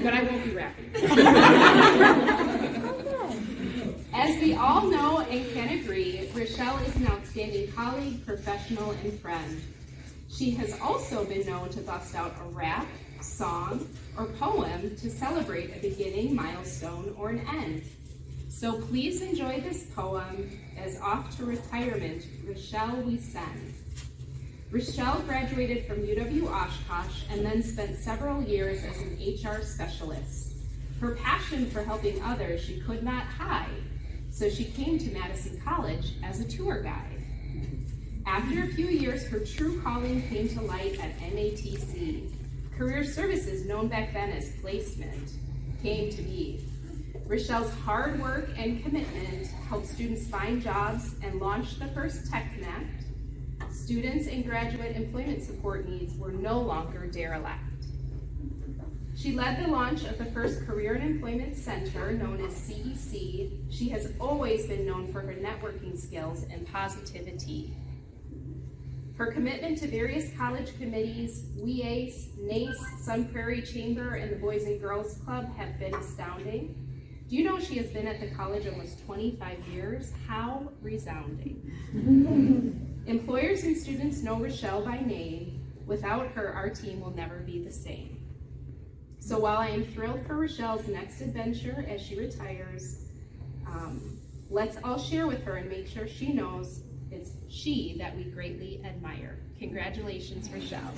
But I won't be rapping. As we all know and can agree, Rochelle is an outstanding colleague, professional, and friend. She has also been known to bust out a rap, song, or poem to celebrate a beginning, milestone, or an end. So please enjoy this poem as Off to Retirement, Rochelle we send. Rochelle graduated from UW-Oshkosh and then spent several years as an HR specialist. Her passion for helping others she could not hide, so she came to Madison College as a tour guide. After a few years, her true calling came to light at MATC. Career Services, known back then as placement, came to be. Rochelle's hard work and commitment helped students find jobs and launch the first Tech Connect. Students and graduate employment support needs were no longer derelict. She led the launch of the first Career and Employment Center, known as CEC. She has always been known for her networking skills and positivity. Her commitment to various college committees, WEACE, NACE, Sun Prairie Chamber, and the Boys and Girls Club have been astounding. Do you know she has been at the college almost 25 years? How resounding. Employers and students know Rochelle by name. Without her, our team will never be the same. So while I am thrilled for Rochelle's next adventure as she retires, let's all share with her and make sure she knows it's she that we greatly admire. Congratulations, Rochelle.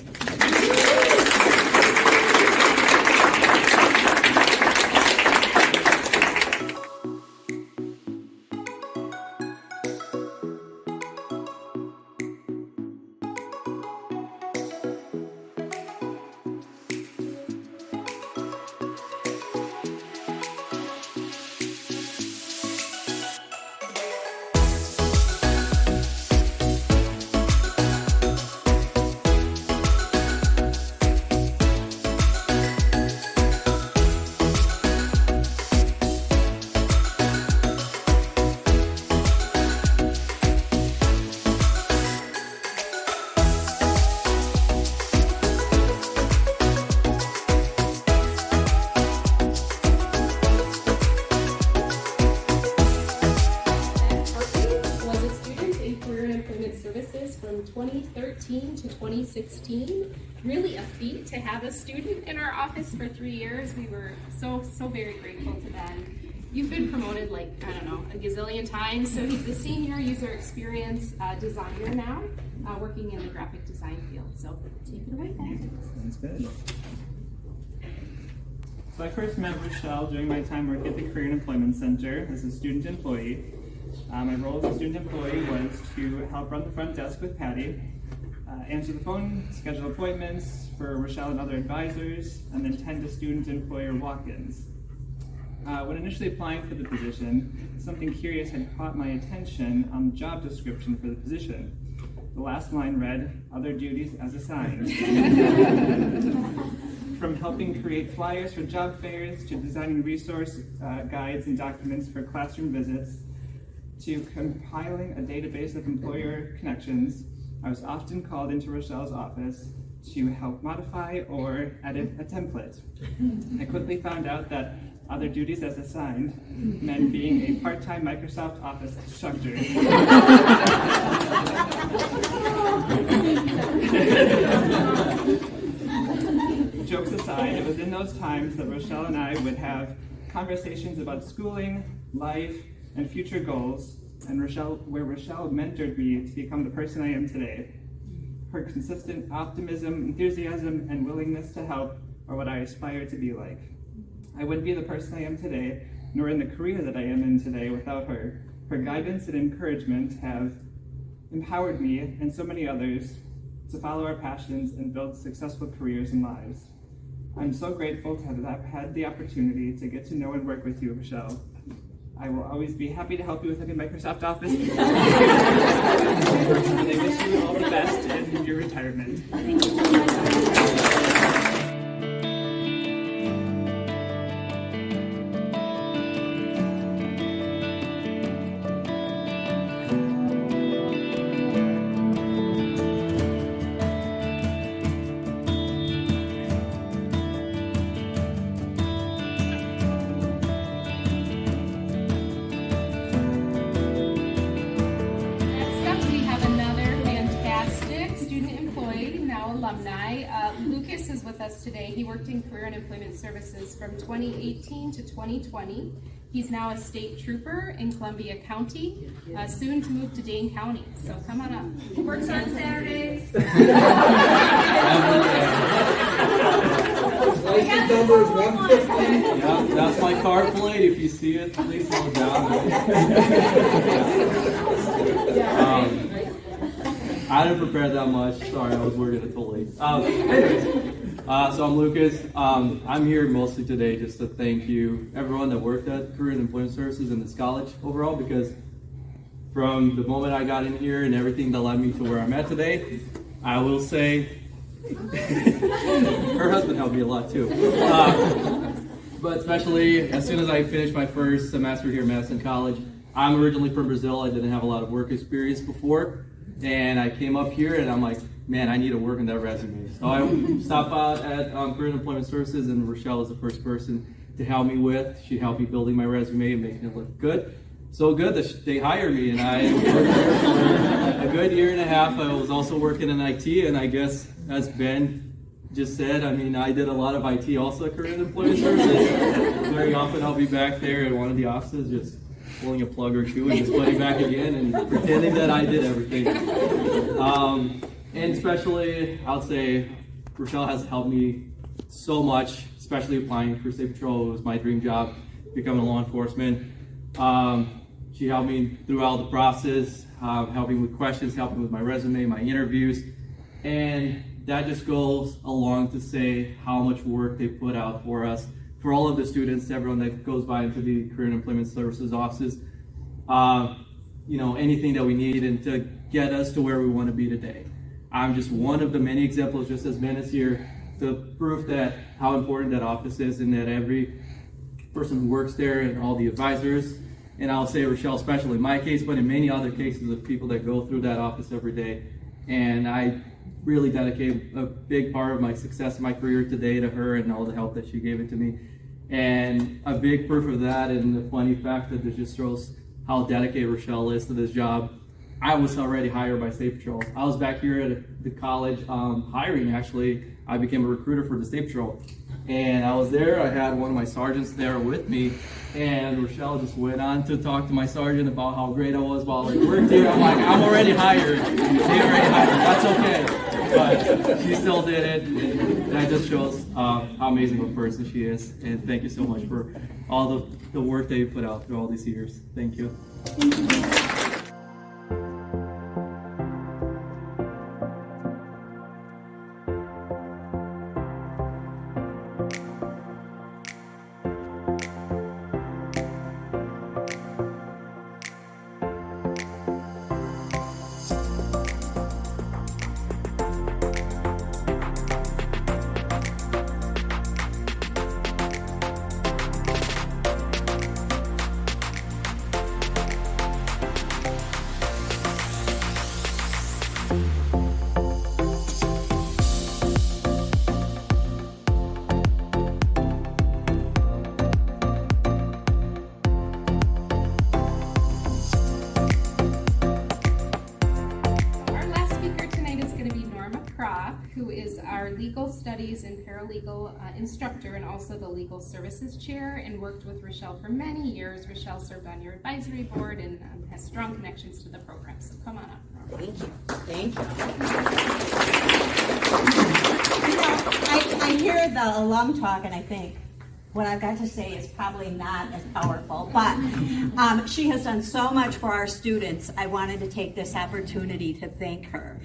From 2013 to 2016. Really a feat to have a student in our office for 3 years. We were so very grateful to Ben. You've been promoted like, I don't know, a gazillion times. So he's a senior user experience designer now, working in the graphic design field. So take it away, Ben. Sounds good. So I first met Rochelle during my time working at the Career and Employment Center as a student employee. My role as a student employee was to help run the front desk with Patty, answer the phone, schedule appointments for Rochelle and other advisors, and then tend to student employer walk-ins. When initially applying for the position, something curious had caught my attention on the job description for the position. The last line read, "Other duties as assigned." From helping create flyers for job fairs, to designing resource guides and documents for classroom visits, to compiling a database of employer connections, I was often called into Rochelle's office to help modify or edit a template. I quickly found out that other duties as assigned meant being a part-time Microsoft Office instructor. Jokes aside, it was in those times that Rochelle and I would have conversations about schooling, life, and future goals, and where Rochelle mentored me to become the person I am today. Her consistent optimism, enthusiasm, and willingness to help are what I aspire to be like. I wouldn't be the person I am today, nor in the career that I am in today without her. Her guidance and encouragement have empowered me and so many others to follow our passions and build successful careers and lives. I'm so grateful to have had the opportunity to get to know and work with you, Rochelle. I will always be happy to help you with a Microsoft Office. And I wish you all the best in your retirement. Thank you so much. Alumni. Lucas is with us today. He worked in Career and Employment Services from 2018 to 2020. He's now a state trooper in Columbia County, soon to move to Dane County. So come on up. He works on Saturdays. License number is 150. Yeah, that's my car plate. If you see it, please slow down. I didn't prepare that much. Sorry, I was working until late. So I'm Lucas. I'm here mostly today just to thank you, everyone that worked at Career and Employment Services and this college overall, because from the moment I got in here and everything that led me to where I'm at today, I will say her husband helped me a lot too. But especially as soon as I finished my first semester here at Madison College, I'm originally from Brazil. I didn't have a lot of work experience before. And I came up here and I'm like, man, I need to work on that resume. So I stopped out at Career and Employment Services, and Rochelle was the first person to help me with. She helped me building my resume and making it look good. So good that they hired me, and I worked here for a good year and a half. I was also working in IT, and I guess as Ben just said, I mean, I did a lot of IT also at Career and Employment Services. Very often I'll be back there at one of the offices just pulling a plug or two and just putting it back again and pretending that I did everything. And especially, I'll say, Rochelle has helped me so much, especially applying for State Patrol. It was my dream job, becoming a law enforcement. She helped me throughout the process, helping with questions, helping with my resume, my interviews. And that just goes along to say how much work they put out for us, for all of the students, everyone that goes by into the Career and Employment Services offices, anything that we need and to get us to where we want to be today. I'm just one of the many examples, just as Ben is here, to prove that how important that office is and that every person who works there and all the advisors, and I'll say Rochelle especially in my case, but in many other cases of people that go through that office every day. And I really dedicate a big part of my success in my career today to her and all the help that she gave it to me. And a big proof of that, and the funny fact that it just shows how dedicated Rochelle is to this job, I was already hired by State Patrol. I was back here at the college hiring, actually. I became a recruiter for the State Patrol. And I was there, I had one of my sergeants there with me, and Rochelle just went on to talk to my sergeant about how great I was while I worked here. I'm like, I'm already hired. They already hired. That's okay. But she still did it, and that just shows how amazing of a person she is. And thank you so much for all the work that you put out through all these years. Thank you. Who is our legal studies and paralegal instructor and also the legal services chair, and worked with Rochelle for many years. Rochelle served on your advisory board and has strong connections to the program. So come on up. Thank you. Thank you. I hear the alum talk and I think, what I've got to say is probably not as powerful, but she has done so much for our students. I wanted to take this opportunity to thank her.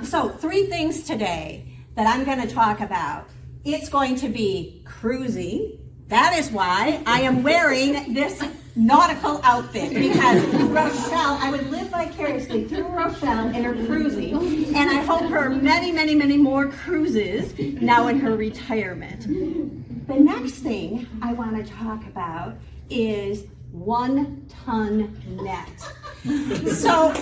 So 3 things today that I'm going to talk about. It's going to be cruising. That is why I am wearing this nautical outfit, because Rochelle, I would live vicariously through Rochelle in her cruising, and I hope her many, many, many more cruises now in her retirement. The next thing I want to talk about is 1-ton net. So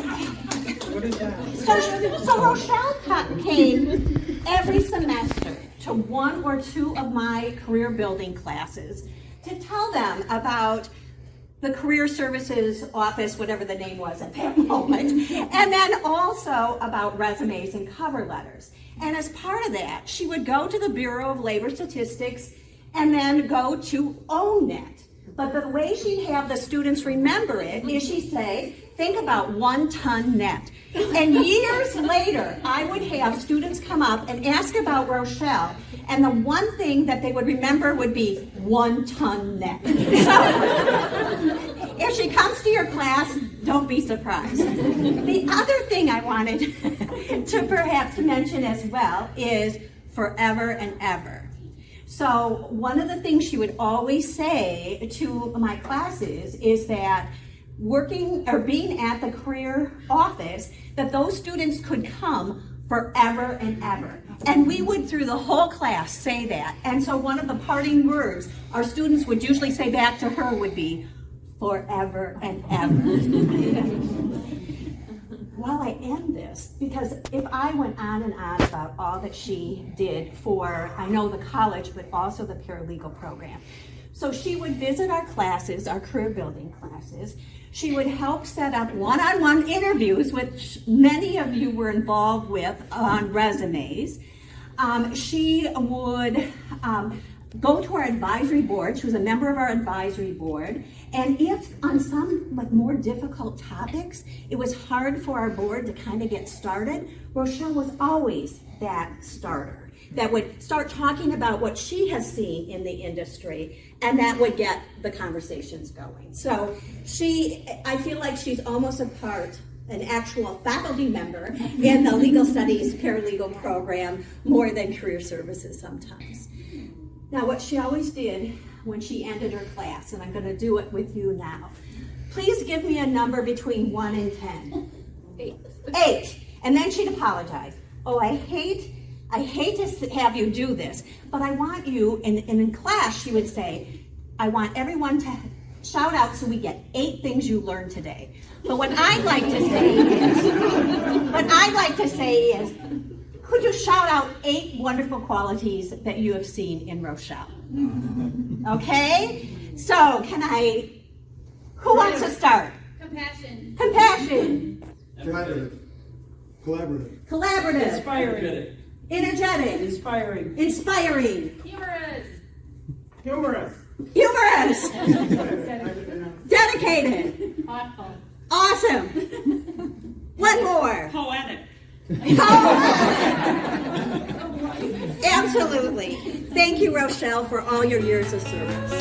Rochelle came every semester to 1 or 2 of my career building classes to tell them about the career services office, whatever the name was at that moment, and then also about resumes and cover letters. And as part of that, she would go to the Bureau of Labor Statistics and then go to ONET. But the way she'd have the students remember it is she'd say, think about 1-ton net. And years later, I would have students come up and ask about Rochelle, and the one thing that they would remember would be 1-ton net. So, if she comes to your class, don't be surprised. The other thing I wanted to perhaps mention as well is forever and ever. So one of the things she would always say to my classes is that working or being at the career office, that those students could come forever and ever. And we would, through the whole class, say that. And so one of the parting words our students would usually say back to her would be, forever and ever. While I end this, because if I went on and on about all that she did for, I know the college, but also the paralegal program. So she would visit our classes, our career building classes. She would help set up one-on-one interviews, which many of you were involved with on resumes. She would go to our advisory board. She was a member of our advisory board. And if on some more difficult topics, it was hard for our board to kind of get started, Rochelle was always that starter that would start talking about what she has seen in the industry, and that would get the conversations going. So I feel like she's almost an actual faculty member in the legal studies paralegal program more than career services sometimes. Now, what she always did when she ended her class, and I'm going to do it with you now, please give me a number between 1 and 10. 8. And then she'd apologize. Oh, I hate to have you do this, but I want you, and in class she would say, I want everyone to shout out so we get 8 things you learned today. But what I'd like to say is, could you shout out 8 wonderful qualities that you have seen in Rochelle? Okay? So, who wants to start? Compassion. Compassion. Collaborative. Collaborative. Energetic. Inspiring. Humorous. Humorous. Dedicated. Thoughtful. Awesome. One more. Poetic. Absolutely. Thank you, Rochelle, for all your years of service.